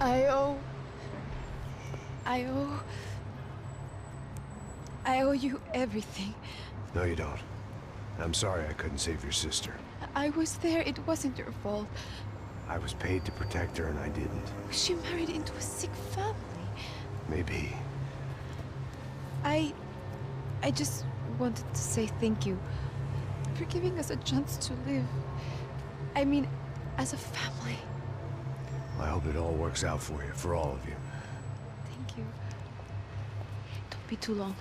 I owe... I owe you everything. No, you don't. I'm sorry I couldn't save your sister. I was there. It wasn't your fault. I was paid to protect her and I didn't. She married into a sick family. Maybe. I just wanted to say thank you for giving us a chance to live. I mean, as a family. I hope it all works out for you, for all of you. Thank you. Don't be too long.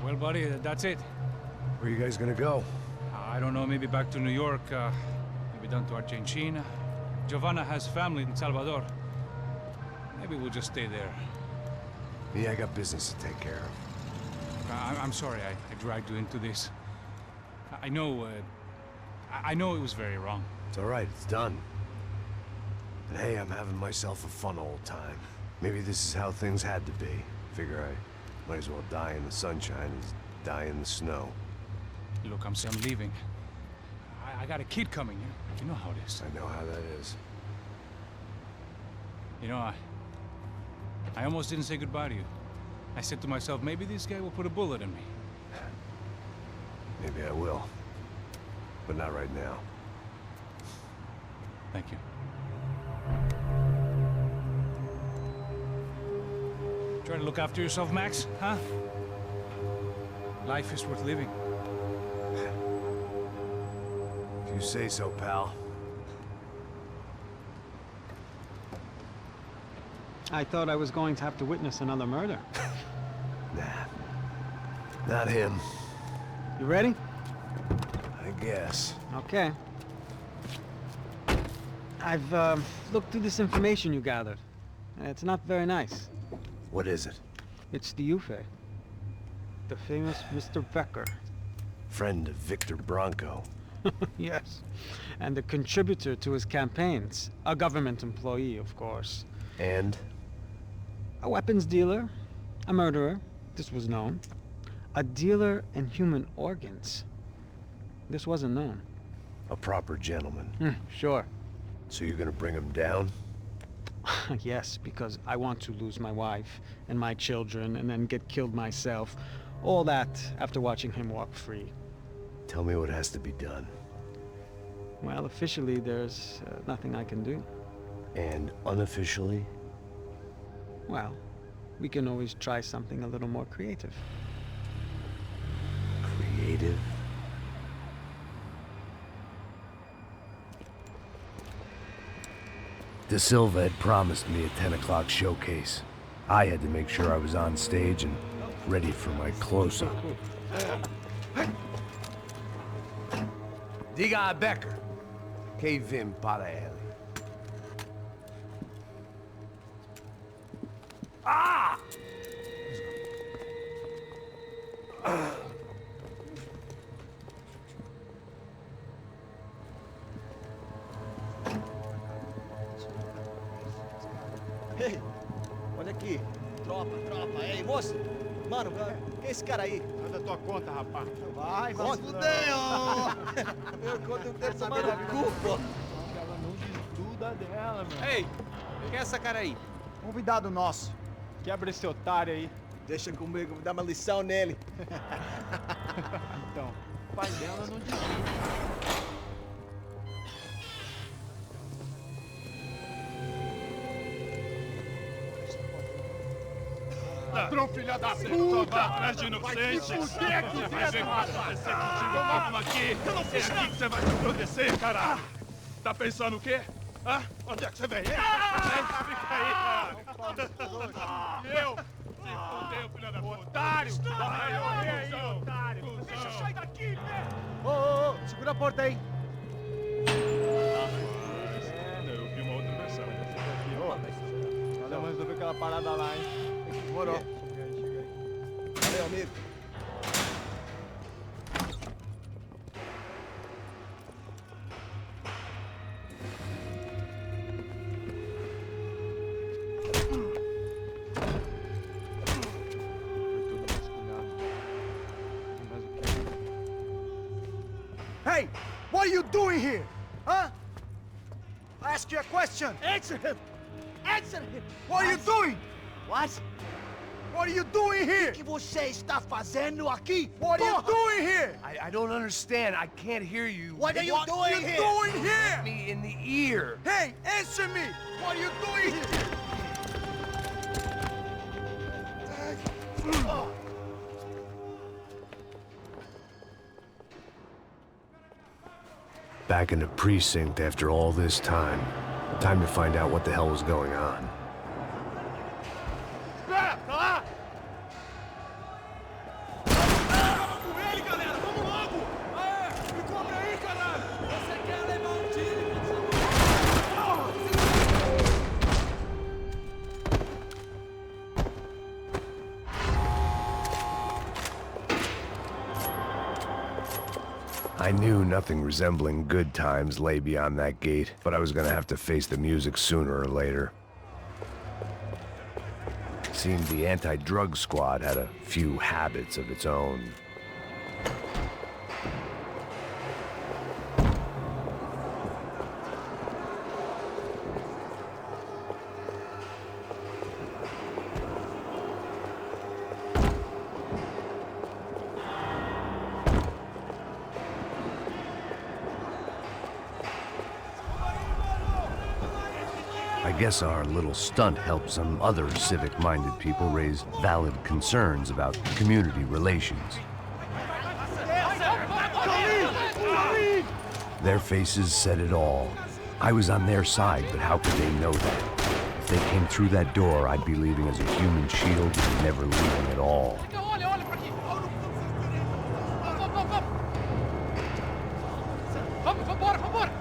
Well, buddy, that's it. Where are you guys gonna go? I don't know, maybe back to New York, maybe down to Argentina. Giovanna has family in Salvador. Maybe we'll just stay there. Me, I got business to take care of. I'm sorry I dragged you into this. I know it was very wrong. It's all right, it's done. But hey, I'm having myself a fun old time. Maybe this is how things had to be. Figure I might as well die in the sunshine as die in the snow. Look, I'm leaving. I got a kid coming. You know how it is. I know how that is. You know, I almost didn't say goodbye to you. I said to myself, maybe this guy will put a bullet in me. Maybe I will. But not right now. Thank you. Try to look after yourself, Max, huh? Life is worth living. If you say so, pal. I thought I was going to have to witness another murder. Nah. Not him. You ready? I guess. Okay. I've looked through this information you gathered. It's not very nice. What is it? It's the Ufe. The famous Mr. Becker. Friend of Victor Bronco. Yes. And a contributor to his campaigns. A government employee, of course. And? A weapons dealer. A murderer. This was known. A dealer in human organs. This wasn't known. A proper gentleman. Sure. So you're gonna bring him down? Yes, because I want to lose my wife and my children and then get killed myself. All that after watching him walk free. Tell me what has to be done. Well, officially there's nothing I can do. And unofficially? Well, we can always try something a little more creative. Creative? De Silva had promised me a 10 o'clock showcase. I had to make sure I was on stage and ready for my close-up. Diga a Becker. Que vim para ele. Ah! Ei, olha aqui. Tropa. Ei, moço. Mano, quem é esse cara aí? Manda tua conta, rapaz. Vai fudeu! Meu conta não quero saber da culpa. Ela não desgruda dela, meu. Ei, quem é essa cara aí? Convidado nosso. Quebra esse otário aí. Deixa comigo, vou dar uma lição nele. Então, o pai dela não desgruda. Ladrão, filha da puta! Vai atrás de inocentes! Vai aqui dentro, rapaz! Vamos aqui! Eu não fiz nada! Que você vai se proteger, caralho! Tá pensando o quê? Hã? Onde é que você vem? Fica aí, cara! Eu? Se fodeu, filha da puta! Otário! Vai, aí, otário! Deixa eu sair daqui, né? Ô, segura a porta aí. Eu vi uma outra versão. Olha, mas resolveu aquela parada lá, hein? Demorou. Valeu, amigo. Hey, what are you doing here? Huh? I ask you a question. Answer him. Answer him. What are you doing? What? What are you doing here? O que você está fazendo aqui? What are you doing here? I don't understand. I can't hear you. What are you doing here? What are you doing here? Me in the ear. Hey, answer me. What are you doing here? Back in the precinct after all this time. Time to find out what the hell was going on. I knew nothing resembling good times lay beyond that gate, but I was gonna have to face the music sooner or later. Seemed the anti-drug squad had a few habits of its own. I guess our little stunt helped some other civic-minded people raise valid concerns about community relations. Their faces said it all. I was on their side, but how could they know that? If they came through that door, I'd be leaving as a human shield and never leaving at all.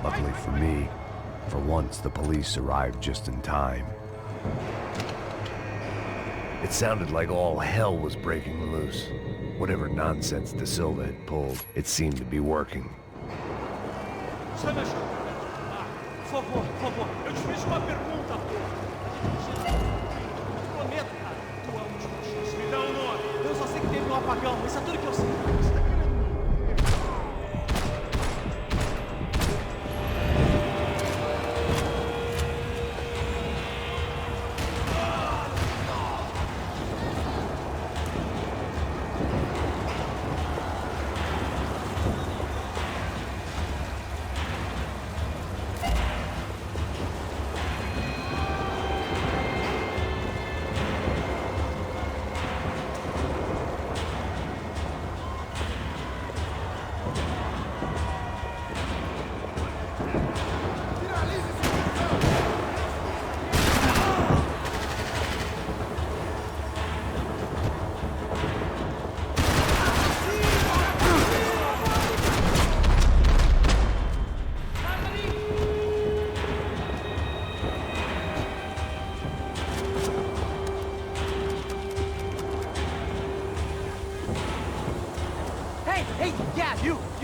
Luckily for me, for once, the police arrived just in time. It sounded like all hell was breaking loose. Whatever nonsense De Silva had pulled, it seemed to be working. Por favor, eu te fiz uma pergunta, prometo, cara. Tu é um justiça. Me dá um nome. Eu só sei que teve um apagão, isso é tudo que eu sei.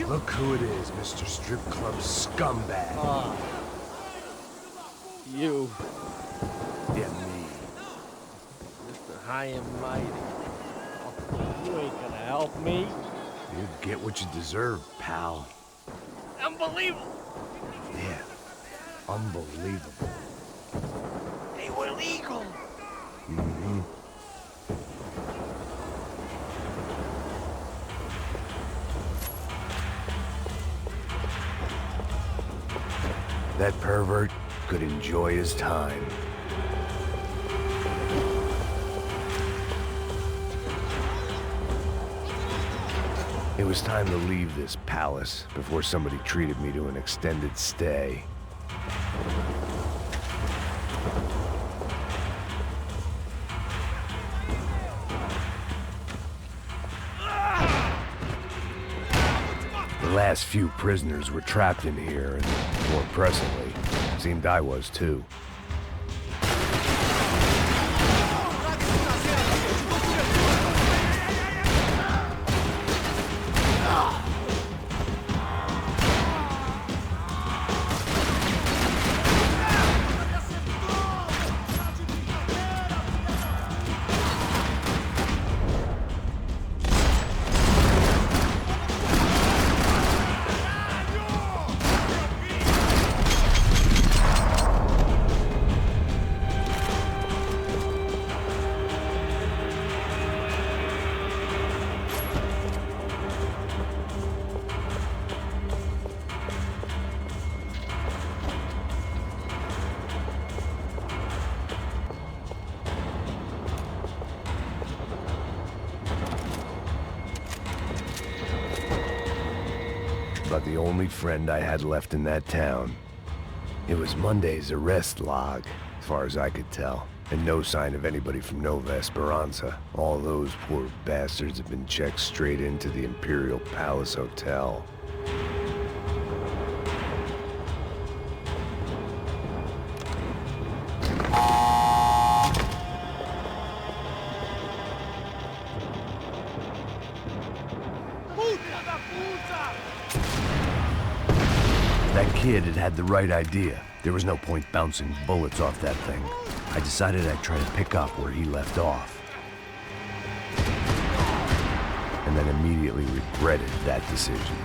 Look who it is, Mr. Strip Club scumbag. You. Yeah, me. Mr. High and Mighty. You ain't gonna help me. You get what you deserve, pal. Unbelievable. Yeah, unbelievable. They were legal. Mm-hmm. That pervert could enjoy his time. It was time to leave this palace before somebody treated me to an extended stay. The last few prisoners were trapped in here, and more presently, it seemed I was too. about the only friend I had left in that town. It was Monday's arrest log, as far as I could tell, and no sign of anybody from Nova Esperanza. All those poor bastards have been checked straight into the Imperial Palace Hotel. That kid had the right idea. There was no point bouncing bullets off that thing. I decided I'd try to pick up where he left off. And then immediately regretted that decision.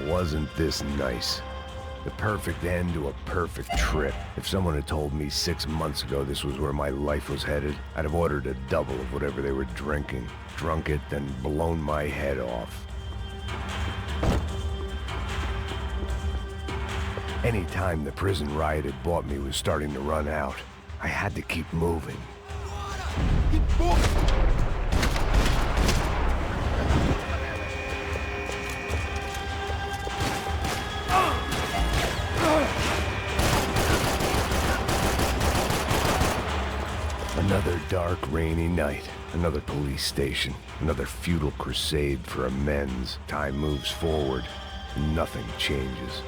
Wasn't this nice? The perfect end to a perfect trip. If someone had told me 6 months ago this was where my life was headed, I'd have ordered a double of whatever they were drinking, drunk it, then blown my head off. Any time the prison riot had bought me was starting to run out. I had to keep moving. Another dark, rainy night. Another police station. Another futile crusade for amends. Time moves forward, and nothing changes.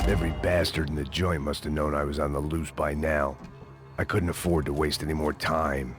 Every bastard in the joint must have known I was on the loose by now. I couldn't afford to waste any more time.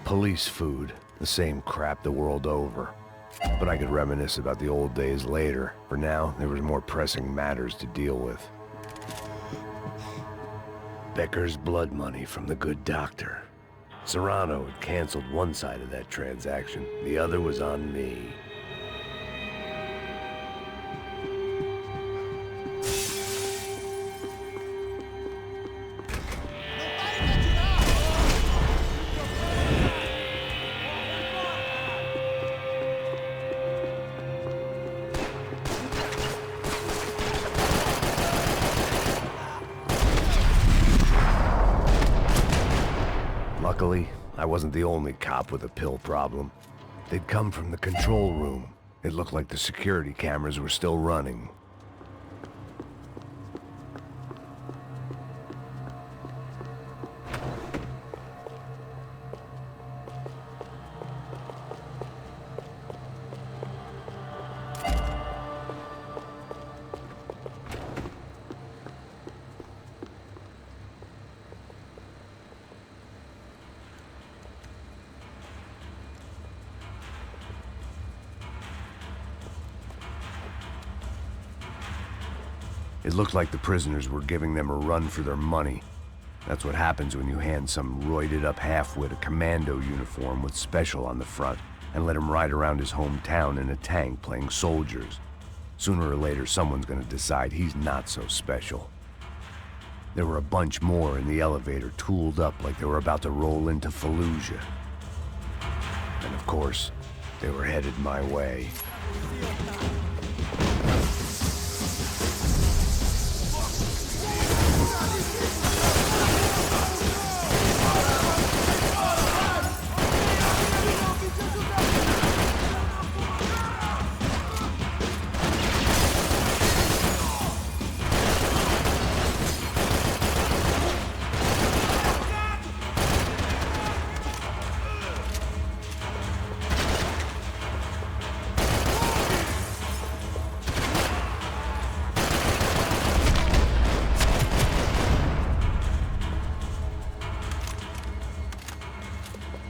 Police food, the same crap the world over. But I could reminisce about the old days later. For now, there was more pressing matters to deal with. Becker's blood money from the good doctor. Serrano had canceled one side of that transaction. The other was on me. Luckily, I wasn't the only cop with a pill problem. They'd come from the control room. It looked like the security cameras were still running. It looked like the prisoners were giving them a run for their money. That's what happens when you hand some roided-up halfwit a commando uniform with special on the front and let him ride around his hometown in a tank playing soldiers. Sooner or later, someone's gonna decide he's not so special. There were a bunch more in the elevator, tooled up like they were about to roll into Fallujah. And of course, they were headed my way.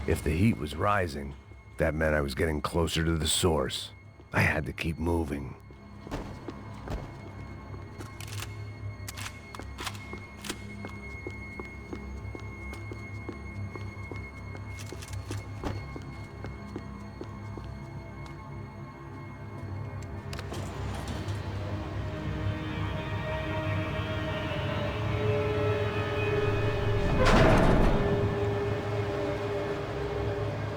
If the heat was rising, that meant I was getting closer to the source. I had to keep moving.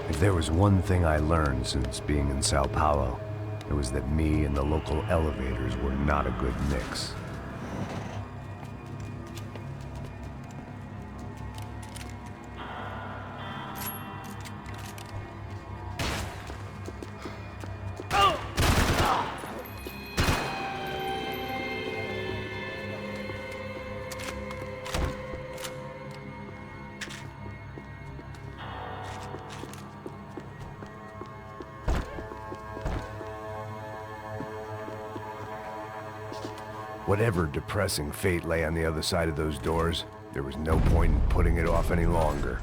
If there was one thing I learned since being in Sao Paulo, it was that me and the local elevators were not a good mix. Whatever depressing fate lay on the other side of those doors, there was no point in putting it off any longer.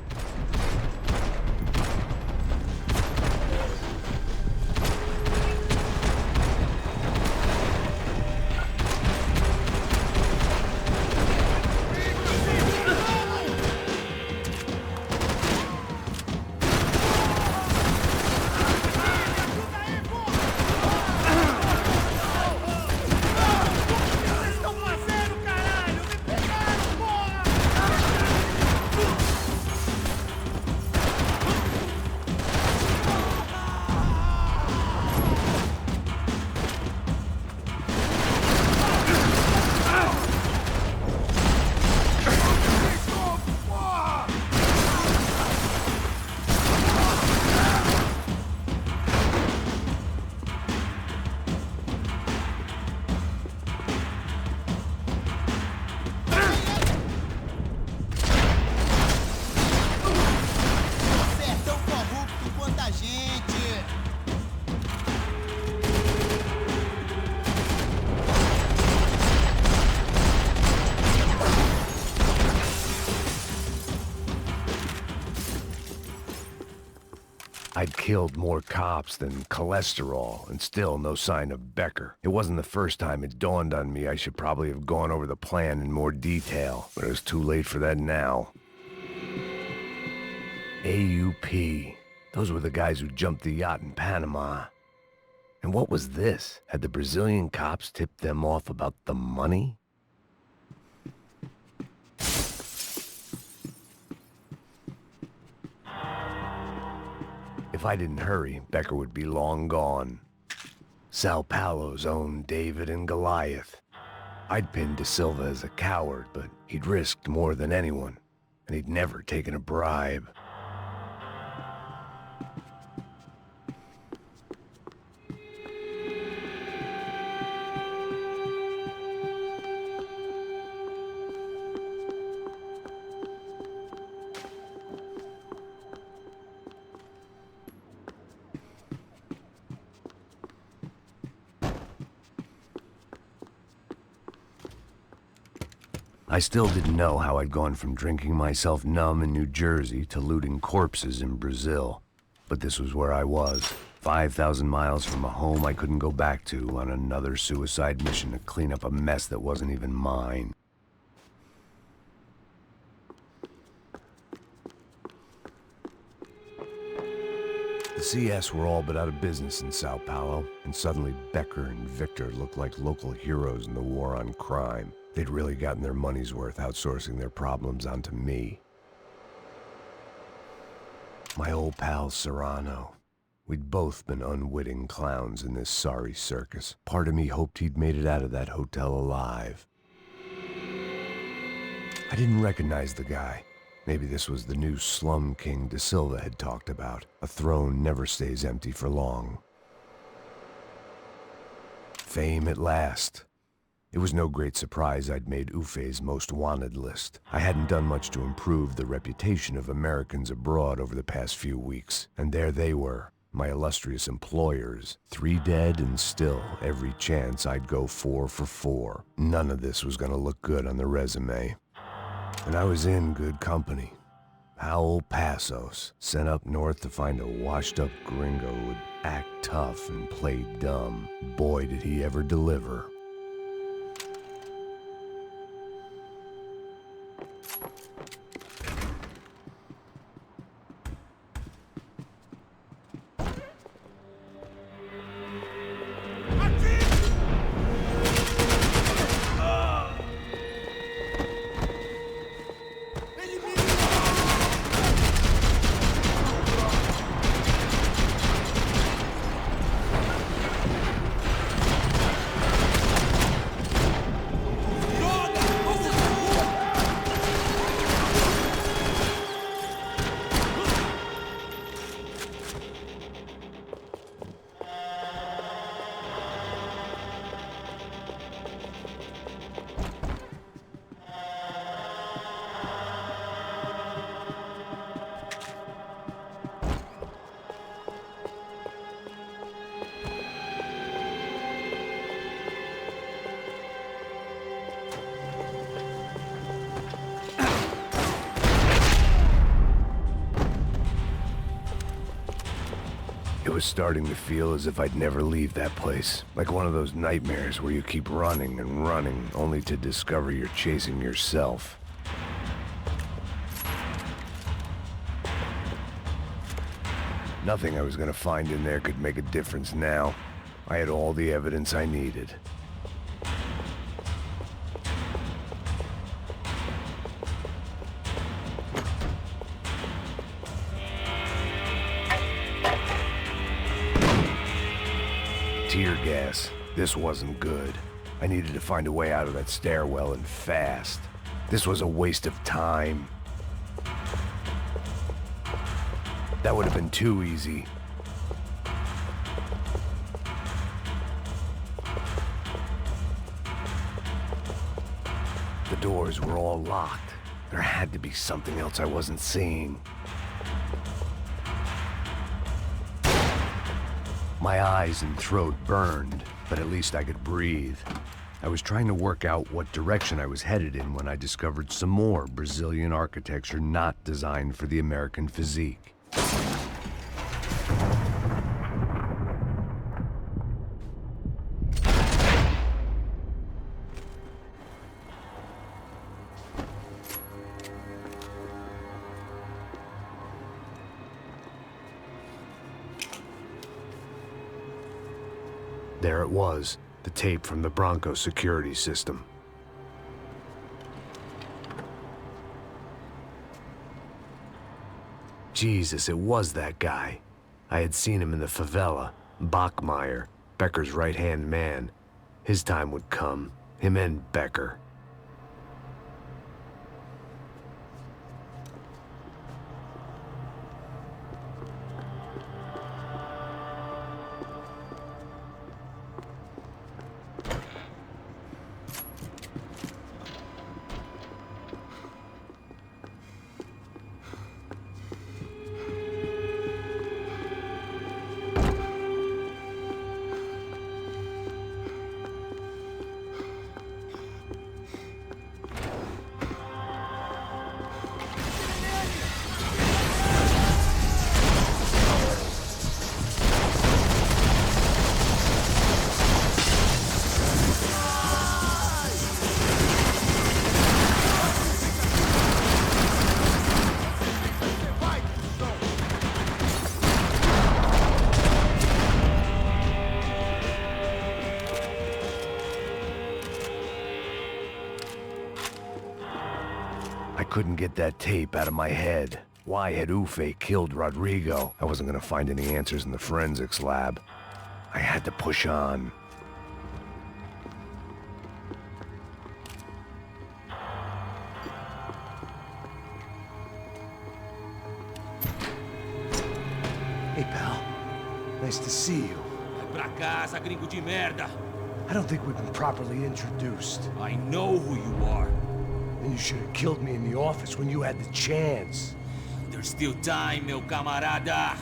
I'd killed more cops than cholesterol, and still no sign of Becker. It wasn't the first time it dawned on me I should probably have gone over the plan in more detail, but it was too late for that now. AUP. Those were the guys who jumped the yacht in Panama. And what was this? Had the Brazilian cops tipped them off about the money? If I didn't hurry, Becker would be long gone. Sao Paulo's own David and Goliath. I'd pinned De Silva as a coward, but he'd risked more than anyone, and he'd never taken a bribe. I still didn't know how I'd gone from drinking myself numb in New Jersey to looting corpses in Brazil. But this was where I was, 5,000 miles from a home I couldn't go back to on another suicide mission to clean up a mess that wasn't even mine. The CS were all but out of business in Sao Paulo, and suddenly Becker and Victor looked like local heroes in the war on crime. They'd really gotten their money's worth outsourcing their problems onto me. My old pal Serrano. We'd both been unwitting clowns in this sorry circus. Part of me hoped he'd made it out of that hotel alive. I didn't recognize the guy. Maybe this was the new slum king De Silva had talked about. A throne never stays empty for long. Fame at last. It was no great surprise I'd made Ufe's most wanted list. I hadn't done much to improve the reputation of Americans abroad over the past few weeks, and there they were, my illustrious employers, 3 dead and still every chance I'd go 4 for 4. None of this was gonna look good on the resume. And I was in good company. Howell Passos, sent up north to find a washed-up gringo who would act tough and play dumb. Boy, did he ever deliver. It was starting to feel as if I'd never leave that place. Like one of those nightmares where you keep running and running, only to discover you're chasing yourself. Nothing I was gonna find in there could make a difference now. I had all the evidence I needed. Tear gas. This wasn't good. I needed to find a way out of that stairwell and fast. This was a waste of time. That would have been too easy. The doors were all locked. There had to be something else I wasn't seeing. My eyes and throat burned, but at least I could breathe. I was trying to work out what direction I was headed in when I discovered some more Brazilian architecture not designed for the American physique. There it was, the tape from the Bronco security system. Jesus, it was that guy. I had seen him in the favela, Bachmeyer, Becker's right-hand man. His time would come, him and Becker. couldn't get that tape out of my head. Why had Ufe killed Rodrigo? I wasn't gonna find any answers in the forensics lab. I had to push on. Hey, pal. Nice to see you. Vai pra casa, gringo de merda. I don't think we've been properly introduced. I know who you are. Then you should have killed me in the office when you had the chance. There's still time, meu camarada.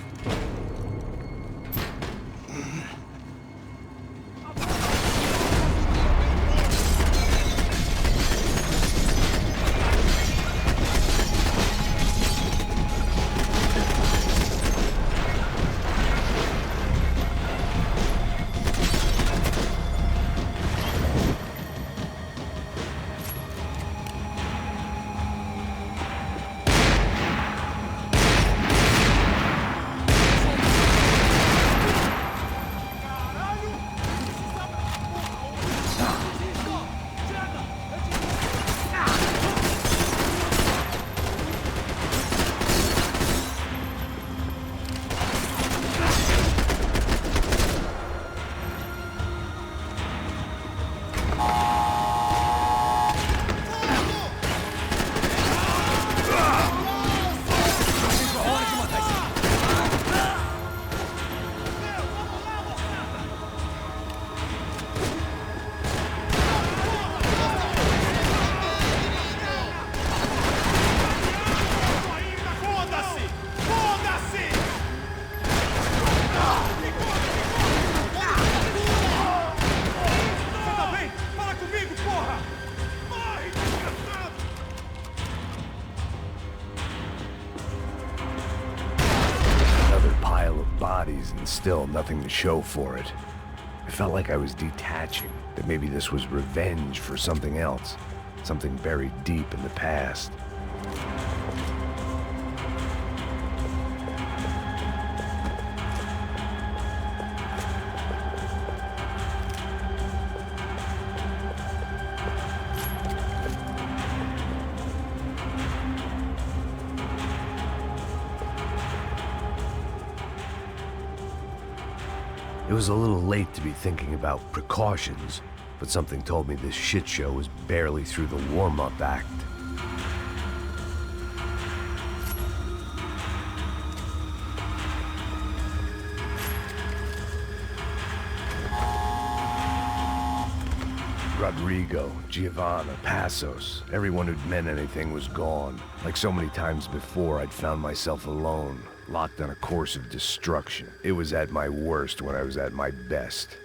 And still nothing to show for it. I felt like I was detaching, that maybe this was revenge for something else, something buried deep in the past. It was a little late to be thinking about precautions, but something told me this shit show was barely through the warm-up act. Rodrigo, Giovanna, Passos, everyone who'd meant anything was gone. Like so many times before, I'd found myself alone, locked on a course of destruction. It was at my worst when I was at my best.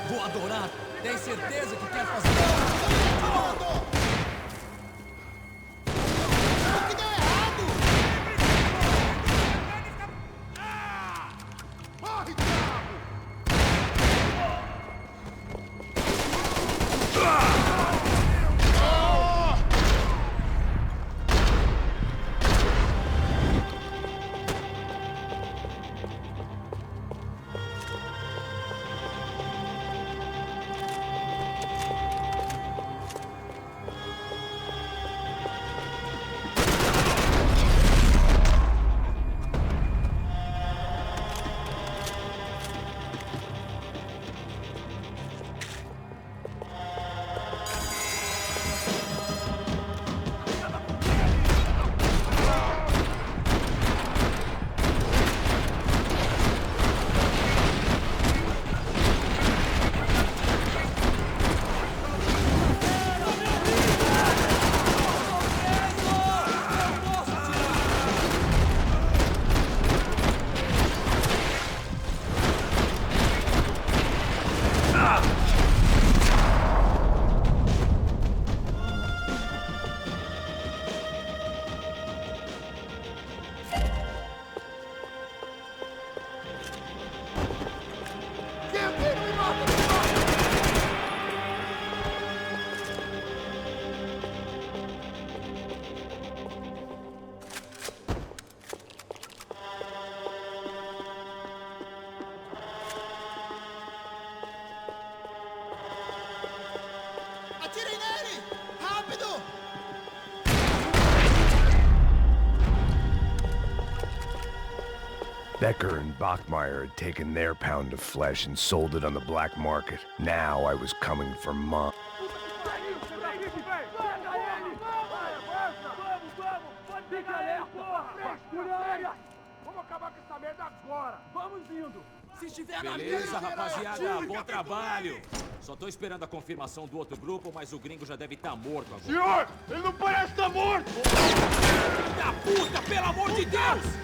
Vou adorar. Tem certeza que quer fazer? O que deu errado? Morre, diabo! Becker and Bachmeyer had taken their pound of flesh and sold it on the black market. Now I was coming for mine. Beleza, rapaziada, bom trabalho. Só tô esperando a confirmação do outro grupo, mas o gringo já deve estar morto agora. Senhor, ele não parece estar morto! Filho da puta, pelo amor de Deus!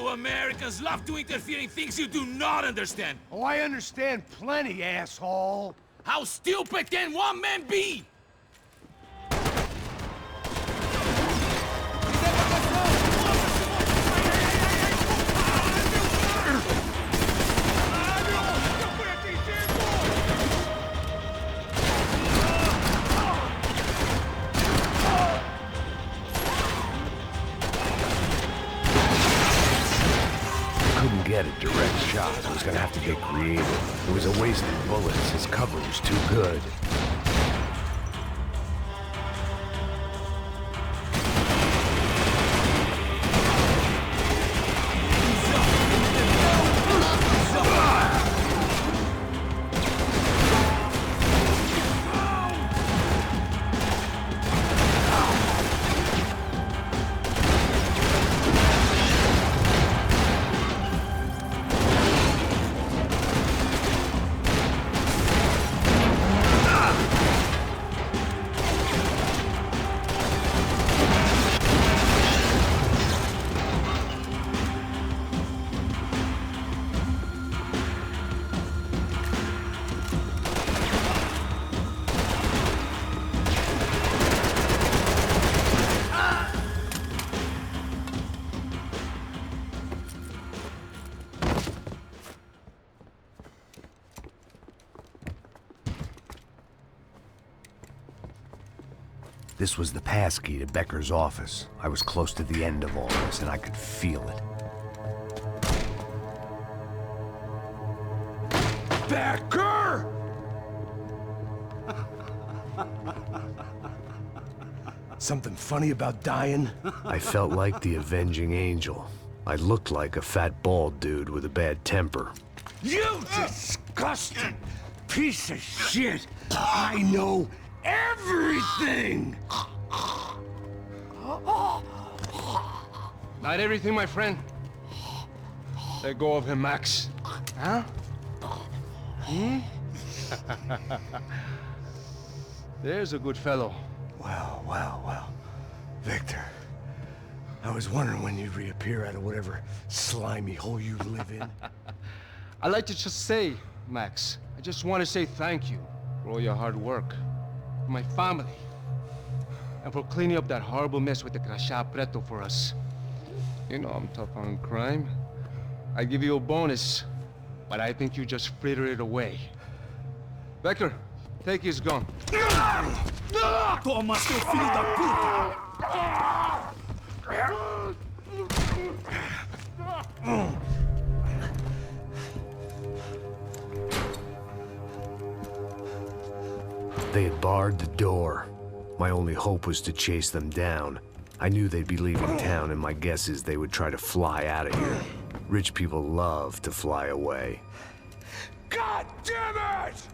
Americans love to interfere in things you do not understand. Oh, I understand plenty, asshole. How stupid can one man be? Get a direct shot. I was gonna have to get creative. It was a waste of bullets. His cover was too good. This was the passkey to Becker's office. I was close to the end of all this, and I could feel it. Becker! Something funny about dying? I felt like the avenging angel. I looked like a fat bald dude with a bad temper. You disgusting piece of shit! I know everything! Not everything, my friend. Let go of him, Max. Huh? Hmm? There's a good fellow. Well. Victor, I was wondering when you'd reappear out of whatever slimy hole you live in. I'd like to just say, Max, I just want to say thank you for all your hard work. For my family. And for cleaning up that horrible mess with the Chapitre for us. You know I'm tough on crime. I give you a bonus, but I think you just frittered it away. Becker, take his gun. Toma, seu filho da puta! They had barred the door. My only hope was to chase them down. I knew they'd be leaving town, and my guess is they would try to fly out of here. Rich people love to fly away. God damn it!